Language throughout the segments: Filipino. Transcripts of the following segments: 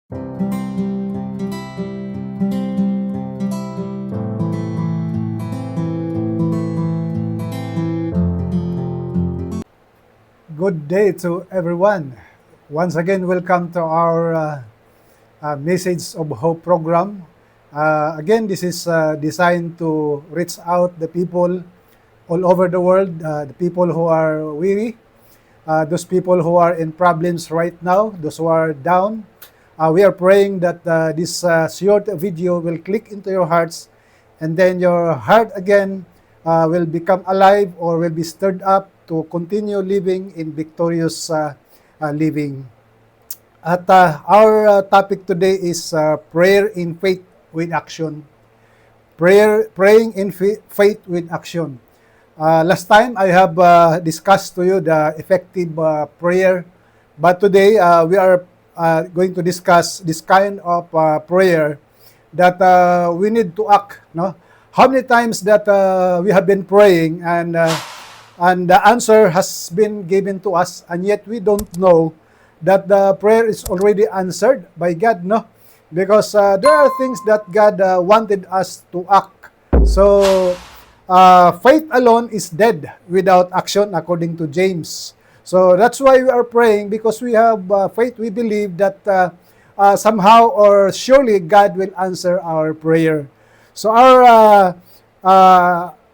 Good day to everyone. Once again, welcome to our Message of Hope program. Again, this is designed to reach out the people all over the world, the people who are weary, those people who are in problems right now, those who are down. We are praying that this short video will click into your hearts, and then your heart again will become alive or will be stirred up to continue living in victorious living. At our topic today is prayer in faith with action. Praying in faith with action. Last time I have discussed to you the effective prayer, but today we are going to discuss this kind of prayer that we need to act. No? How many times that we have been praying and the answer has been given to us, and yet we don't know that the prayer is already answered by God, no? Because there are things that God wanted us to act. So, faith alone is dead without action, according to James. So, that's why we are praying, because we have faith. We believe that somehow or surely God will answer our prayer. So, our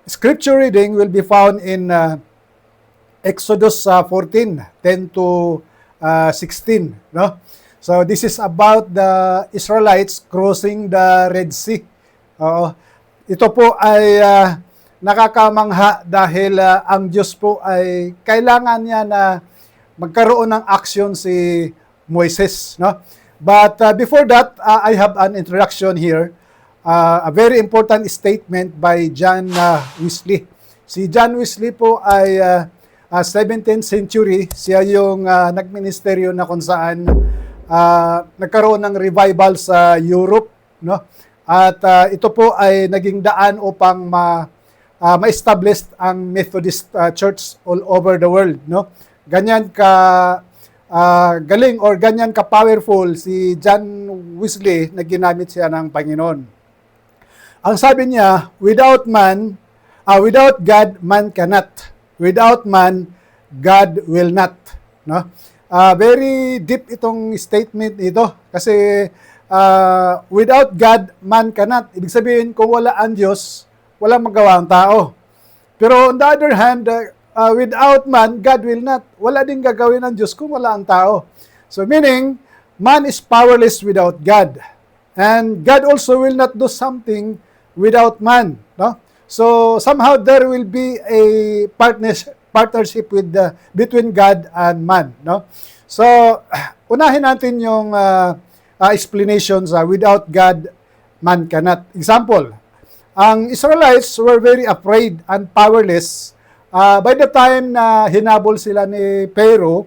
scripture reading will be found in Exodus 14:10 to 16. No? So this is about the Israelites crossing the Red Sea. Ito po ay nakakamangha dahil ang Diyos po ay kailangan niya na magkaroon ng action si Moises. No? But before that, I have an introduction here. A very important statement by John Wesley. Si John Wesley po ay 17th century. Siya yung nagministeryo na kung saan nagkaroon ng revival sa Europe. No? At ito po ay naging daan upang ma-establish ang Methodist Church all over the world. No? Ganyan ka galing or ganyan ka powerful si John Wesley na ginamit siya ng Panginoon. Ang sabi niya, without God, man cannot. Without man, God will not. No? Very deep itong statement ito. Kasi without God, man cannot. Ibig sabihin, kung wala ang Diyos, walang magawa ang tao. Pero on the other hand, without man, God will not. Wala din gagawin ng Diyos kung wala ang tao. So meaning, man is powerless without God. And God also will not do something without man, no? So somehow there will be a partnership with between God and man, no? So unahin natin yung explanations without God man cannot. Example, ang Israelites were very afraid and powerless by the time na hinabol sila ni Pharaoh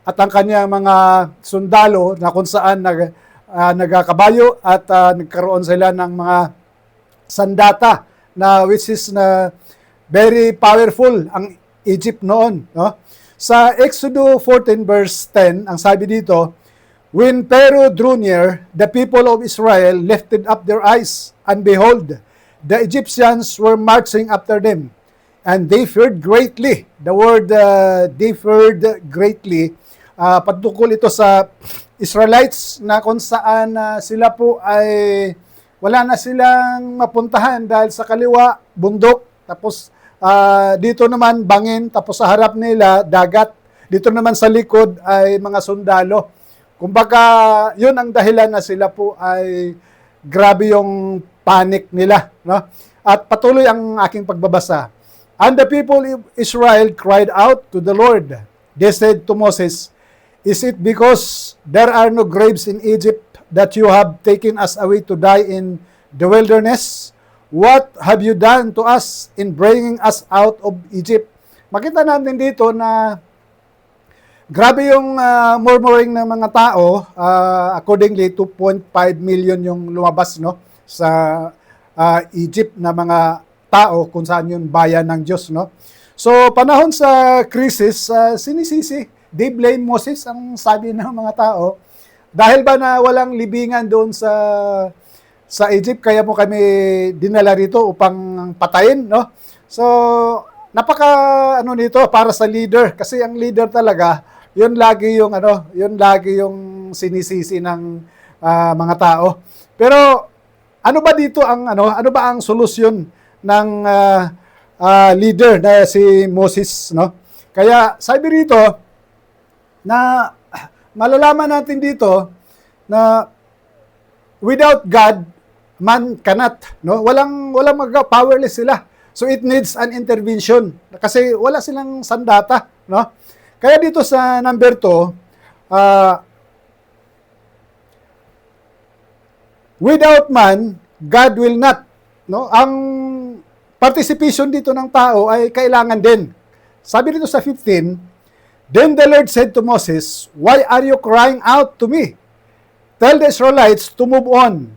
at ang kanyang mga sundalo na kung saan nagkakabayo at nagkaroon sila ng mga sandata na which is na very powerful ang Egypt noon, no? Sa Exodus 14 verse 10, ang sabi dito, when Pharaoh drew near, the people of Israel lifted up their eyes, and behold, the Egyptians were marching after them, and they feared greatly. The word they feared greatly, patungkol ito sa Israelites na kung saan sila po ay wala na silang mapuntahan dahil sa kaliwa, bundok, tapos dito naman bangin, tapos sa harap nila, dagat. Dito naman sa likod ay mga sundalo. Kumbaga, yun ang dahilan na sila po ay grabe yung panic nila. No? At patuloy ang aking pagbabasa. And the people of Israel cried out to the Lord. They said to Moses, is it because there are no graves in Egypt that you have taken us away to die in the wilderness? What have you done to us in bringing us out of Egypt? Makita natin dito na grabe yung murmuring ng mga tao. Accordingly, 2.5 million yung lumabas, no, sa Egypt na mga tao kung saan yung bayan ng Diyos. No? So, panahon sa crisis, sinisisi, they blame Moses, ang sabi ng mga tao. Dahil ba na walang libingan doon sa Egypt, kaya mo kami dinala rito upang patayin, no? So, napaka ano nito para sa leader kasi ang leader talaga, yun lagi yung yun lagi yung sinisisi ng mga tao. Pero ano ba dito ang ano ba ang solusyon ng leader na si Moses, no? Kaya sabi rito na malalaman natin dito na without God, man cannot, no? Walang powerless sila. So it needs an intervention kasi wala silang sandata, no? Kaya dito sa number 2, without man, God will not, no? Ang participation dito ng tao ay kailangan din. Sabi dito sa 15, then the Lord said to Moses, "Why are you crying out to me? Tell the Israelites to move on.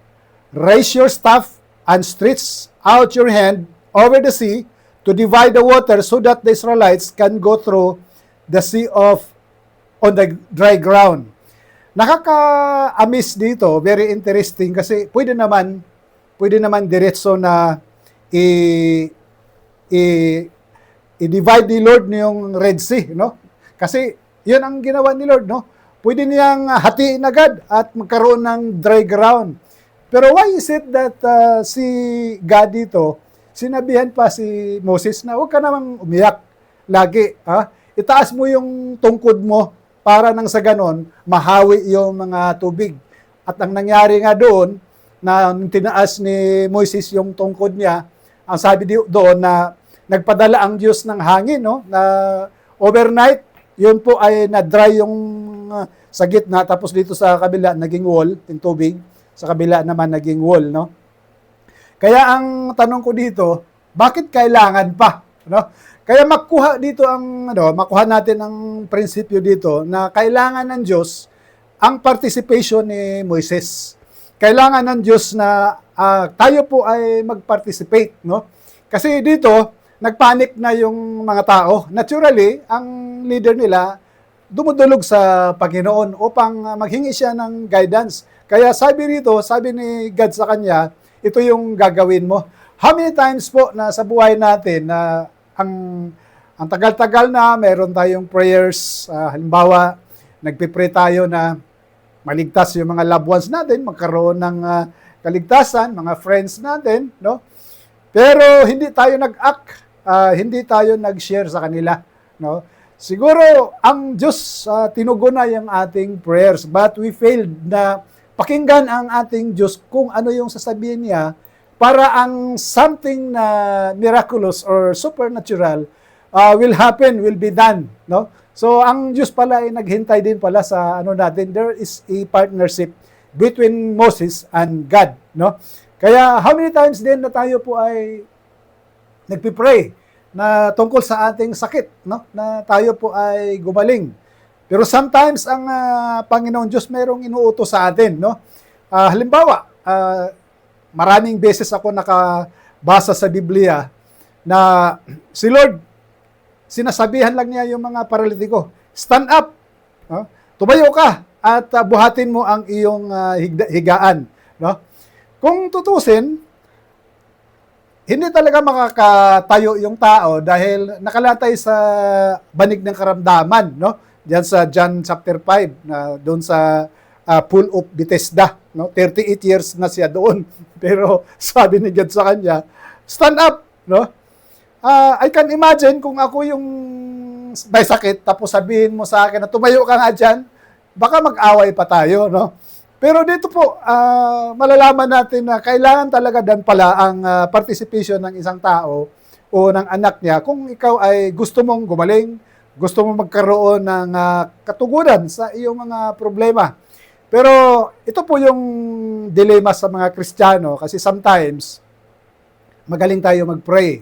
Raise your staff and stretch out your hand over the sea to divide the water so that the Israelites can go through the sea on the dry ground." Nakaka-amaze dito, very interesting kasi pwede naman diretso na i-divide ni Lord yung Red Sea, no? Kasi yun ang ginawa ni Lord, no? Pwede niyang hatiin agad at magkaroon ng dry ground. Pero why is it that si God dito, sinabihan pa si Moses na huwag ka namang umiyak lagi. Itaas mo yung tungkod mo para nang sa ganon, mahawi yung mga tubig. At ang nangyari nga doon, na tinaas ni Moses yung tungkod niya, ang sabi doon na nagpadala ang Diyos ng hangin, no? Na overnight, yun po ay na-dry yung sa gitna, tapos dito sa kabila naging wall, yung tubig, sa kabila naman naging wall, no? Kaya ang tanong ko dito, bakit kailangan pa, no? Kaya makuha natin ang prinsipyo dito na kailangan ng Diyos ang participation ni Moises. Kailangan ng Diyos na tayo po ay mag-participate, no? Kasi dito, nagpanic na yung mga tao. Naturally, ang leader nila dumudulog sa Panginoon upang maghingi siya ng guidance. Kaya sabi ni God sa kanya, ito yung gagawin mo. How many times po na sa buhay natin na ang tagal-tagal na meron tayong prayers, halimbawa, nagpipray tayo na maligtas yung mga loved ones natin, magkaroon ng kaligtasan, mga friends natin, no? Pero hindi tayo nag-act, hindi tayo nag-share sa kanila, no? Siguro ang Diyos tinugunan yung ating prayers, but we failed na pakinggan ang ating Diyos kung ano yung sasabihin niya para ang something na miraculous or supernatural will be done, no? So ang Diyos pala ay naghintay din pala sa natin, there is a partnership between Moses and God, no? Kaya how many times din na tayo po ay nagpipray na tungkol sa ating sakit, no? Na tayo po ay gumaling. Pero sometimes ang Panginoon Diyos mayroong inuutos sa atin, no? Halimbawa, maraming beses ako nakabasa sa Biblia na si Lord, sinasabihan lang niya yung mga paralitiko, stand up, no? Tumayo ka at buhatin mo ang iyong higaan, no? Kung tutusin, hindi talaga makakatayo yung tao dahil nakalatay sa banig ng karamdaman, no? Diyan sa John chapter 5, na doon sa pool of Bethesda, no? 38 years na siya doon. Pero sabi ni God sa kanya, stand up, no? I can imagine kung ako yung may sakit, tapos sabihin mo sa akin na tumayo ka nga dyan, baka mag-away pa tayo, no? Pero dito po, malalaman natin na kailangan talaga dan pala ang participation ng isang tao o ng anak niya kung ikaw ay gusto mong gumaling, gusto mong magkaroon ng katugunan sa iyong mga problema. Pero ito po yung dilemma sa mga Kristiyano kasi sometimes magaling tayo mag-pray.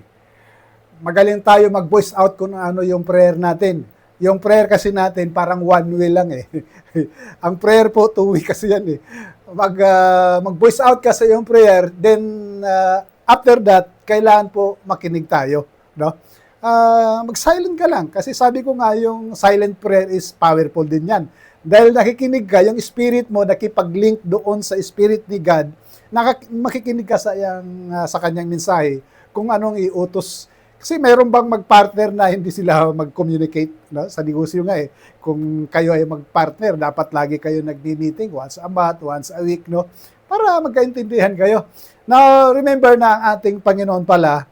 Magaling tayo mag-voice out kung ano yung prayer natin. Yung prayer kasi natin parang one way lang eh. Ang prayer po, two way kasi yan eh. Mag-voice out ka sa iyong prayer, then after that, kailangan po makinig tayo. No? Mag-silent ka lang. Kasi sabi ko nga, yung silent prayer is powerful din yan. Dahil nakikinig ka, yung spirit mo nakipag-link doon sa spirit ni God, makikinig ka sa kanyang mensahe kung anong iutos. Kasi mayroon bang mag-partner na hindi sila mag-communicate, no? Sa negosyo nga eh. Kung kayo ay mag-partner, dapat lagi kayo nagmi-meeting once a month, once a week, no? Para magkaintindihan kayo. Now, remember na ang ating Panginoon pala,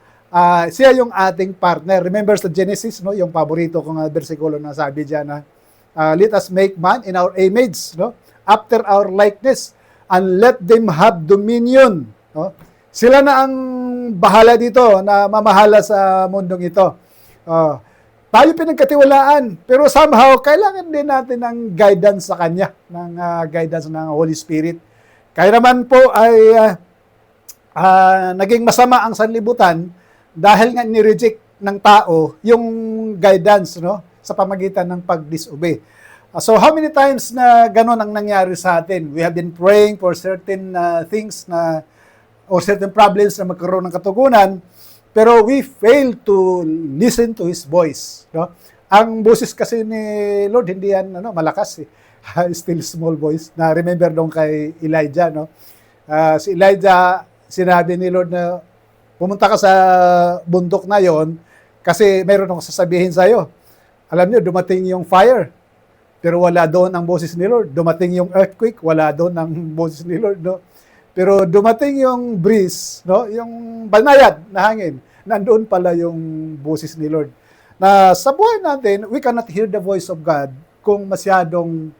siya yung ating partner. Remember sa Genesis, no? Yung paborito kong bersikulo na sabi diyan na, let us make man in our image, no? After our likeness, and let them have dominion, no? Sila na ang bahala dito na mamahala sa mundong ito. Tayo pinagkatiwalaan, pero somehow kailangan din natin ng guidance sa Kanya, ng guidance ng Holy Spirit. Kaya naman po ay naging masama ang sanlibutan dahil nga ni-reject ng tao yung guidance, no, sa pamagitan ng pag-disobey. So how many times na ganun ang nangyari sa atin? We have been praying for certain things na o certain problems na magkaroon ng katugunan, pero we fail to listen to His voice. No? Ang boses kasi ni Lord, hindi yan malakas. Still small voice. Na remember dong kay Elijah. No? Si Elijah, sinabi ni Lord na pumunta ka sa bundok na yon kasi mayroon akong sasabihin sa iyo. Alam niyo, dumating yung fire, pero wala doon ang boses ni Lord. Dumating yung earthquake, wala doon ang boses ni Lord. No? Pero dumating yung breeze, no? Yung banayad na hangin, nandoon pala yung boses ni Lord. Na sa buhay natin, we cannot hear the voice of God kung masyadong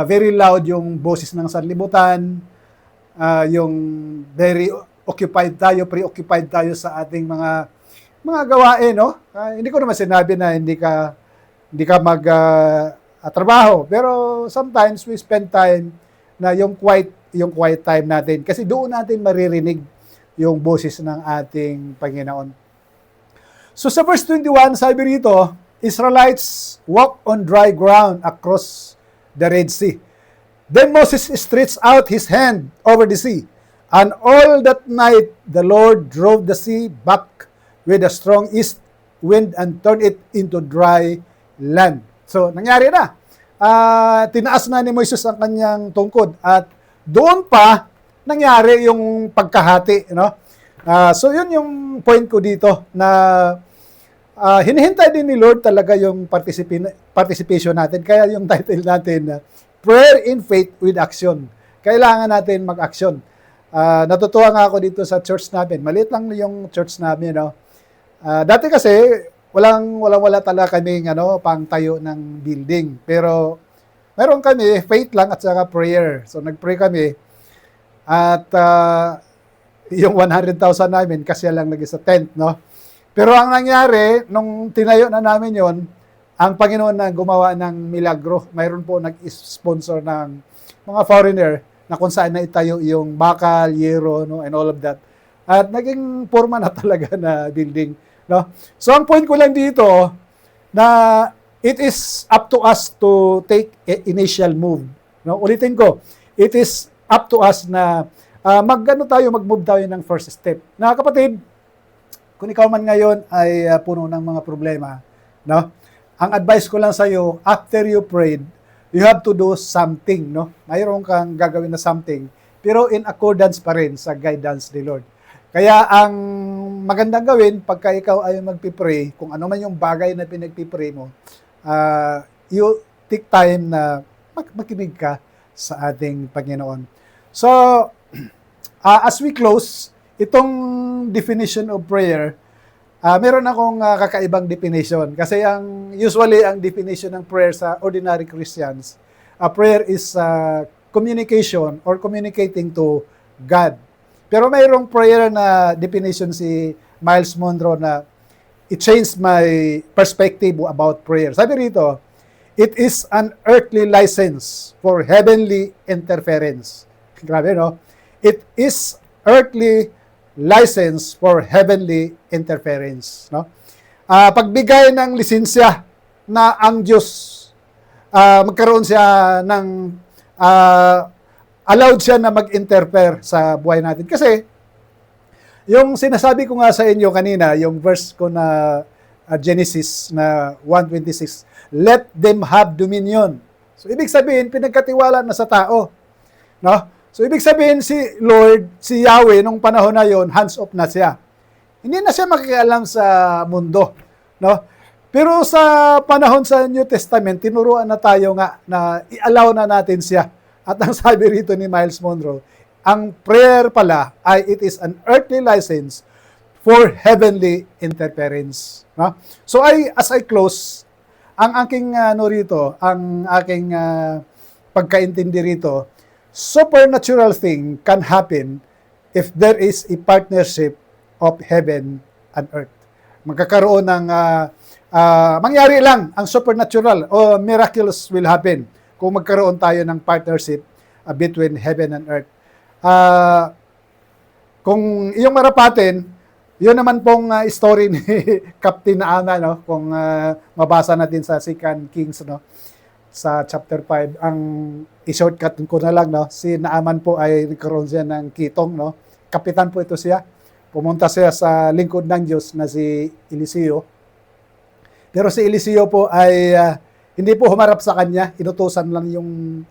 very loud yung boses ng sanlibutan, yung very occupied tayo, preoccupied tayo sa ating mga gawain, no? Hindi ko naman sinabi na hindi ka trabaho, pero sometimes we spend time na yung quiet time natin kasi doon natin maririnig yung boses ng ating Panginoon. So sa verse 21, sabi rito, Israelites walk on dry ground across the Red Sea. Then Moses stretched out his hand over the sea, and all that night the Lord drove the sea back with a strong east wind and turned it into dry land. So nangyari na. Tinaas na ni Moises ang kanyang tungkod at doon pa nangyari yung pagkahati, no? So yun yung point ko dito na hinihintay din ni Lord talaga yung participation natin. Kaya yung title natin, Prayer in Faith with Action. Kailangan natin mag-action. Natutuwa nga ako dito sa church namin. Maliit lang yung church namin, no? Dati kasi wala talaga kaming pangtayo ng building. Pero meron kami faith lang at saka prayer. So nagpray kami at yung 100,000 namin kasi lang lagi sa tent, no? Pero ang nangyari nung tinayo na namin yon, ang Panginoon na gumawa ng milagro. Mayroon po nag-sponsor ng mga foreigner na kung saan na itayo yung bakal, yero, no, and all of that. At naging forma na talaga na building, no? So ang point ko lang dito na it is up to us to take initial move. No? Ulitin ko, it is up to us na mag-move tayo ng first step. Na kapatid, kung ikaw man ngayon ay puno ng mga problema, no? Ang advice ko lang sa iyo, after you prayed, you have to do something, no? Mayroon kang gagawin na something, pero in accordance pa rin sa guidance ni Lord. Kaya ang magandang gawin pagka ikaw ay magpipray, kung ano man yung bagay na pinagpipray mo, you take time na makinig ka sa ating Panginoon. So, as we close, itong definition of prayer, meron akong kakaibang definition. Kasi usually ang definition ng prayer sa ordinary Christians, prayer is communication or communicating to God. Pero mayroong prayer na definition si Miles Monroe na it changed my perspective about prayer. Sabi rito, it is an earthly license for heavenly interference. Grabe, no? It is earthly license for heavenly interference, no? Pagbigay ng lisensya na ang Diyos magkaroon siya ng allowed siya na mag-interfere sa buhay natin. Kasi yung sinasabi ko nga sa inyo kanina, yung verse ko na Genesis na 1:26, let them have dominion. So, ibig sabihin, pinagkatiwala na sa tao. No? So, ibig sabihin, si Lord, si Yahweh, nung panahon na yon, hands off na siya. Hindi na siya makikialam sa mundo. No? Pero sa panahon sa New Testament, tinuruan na tayo nga na i-allow na natin siya. At ang sabi rito ni Miles Monroe, ang prayer pala ay it is an earthly license for heavenly interference. No? So as I close, ang aking ang aking pagkaintindi rito, supernatural thing can happen if there is a partnership of heaven and earth. Magkakaroon ng mangyari lang ang supernatural o miracles will happen kung magkaroon tayo ng partnership between heaven and earth. Kung iyong marapatin, yun naman pong story ni Captain Ana, no? Kung mabasa natin sa 2 Kings, no? Sa chapter 5, ang i-shortcut ko na lang, no? Si Naaman po ay nagkaroon siya ng kitong, no? Kapitan po ito siya. Pumunta siya sa lingkod ng Diyos na si Eliseo. Pero si Eliseo po ay hindi po humarap sa kanya, inutusan lang yung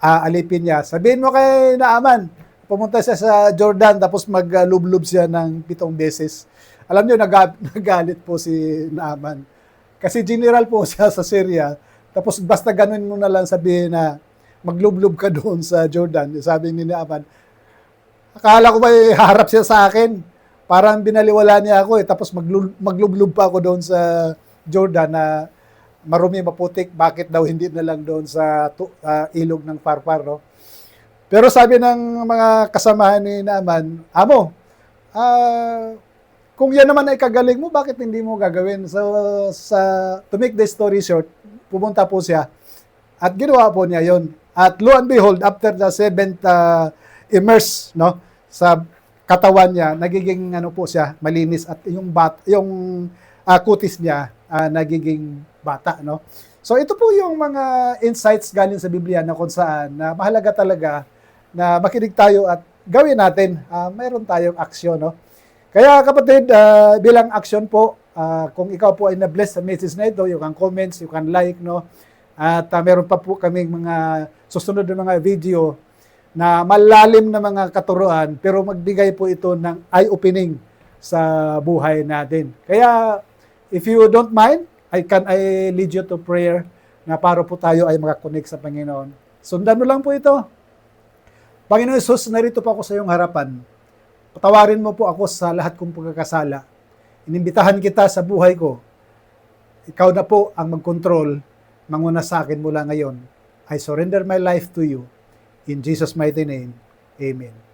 alipin niya. Sabihin mo kay Naaman, pumunta siya sa Jordan tapos maglublob siya ng 7 beses. Alam niyo, nagalit po si Naaman. Kasi general po siya sa Syria. Tapos basta ganun mo na lang sabihin na maglublob ka doon sa Jordan. Sabi ni Naaman, akala ko ba harap siya sa akin? Parang binaliwala niya ako Tapos maglublob pa ako doon sa Jordan na marumi, maputik. Bakit daw hindi na lang doon sa ilog ng Farfar, no? Pero sabi ng mga kasamahan ni Naaman, Amo, kung yan naman ay kagaling mo, bakit hindi mo gagawin? So, to make the story short, pumunta po siya at ginawa po niya yon. At lo and behold, after the 7th immerse, no, sa katawan niya, nagiging po siya, malinis at yung kutis niya nagiging bata, no? So ito po yung mga insights galing sa Biblia na kung saan na mahalaga talaga na makinig tayo at gawin natin. Mayroon tayong aksyon, no? Kaya kapatid, bilang aksyon po, kung ikaw po ay na-bless sa message na ito, you can comments, you can like, no? At meron pa po kaming mga susunod na mga video na malalim na mga katuruan, pero magbigay po ito ng eye-opening sa buhay natin. Kaya, if you don't mind, I lead you to prayer na para po tayo ay makakonect sa Panginoon. Sundan mo lang po ito. Panginoon Jesus, narito po ako sa iyong harapan. Patawarin mo po ako sa lahat kong pagkakasala. Inimbitahan kita sa buhay ko. Ikaw na po ang mag-control, manguna sa akin mula ngayon. I surrender my life to you. In Jesus' mighty name, Amen.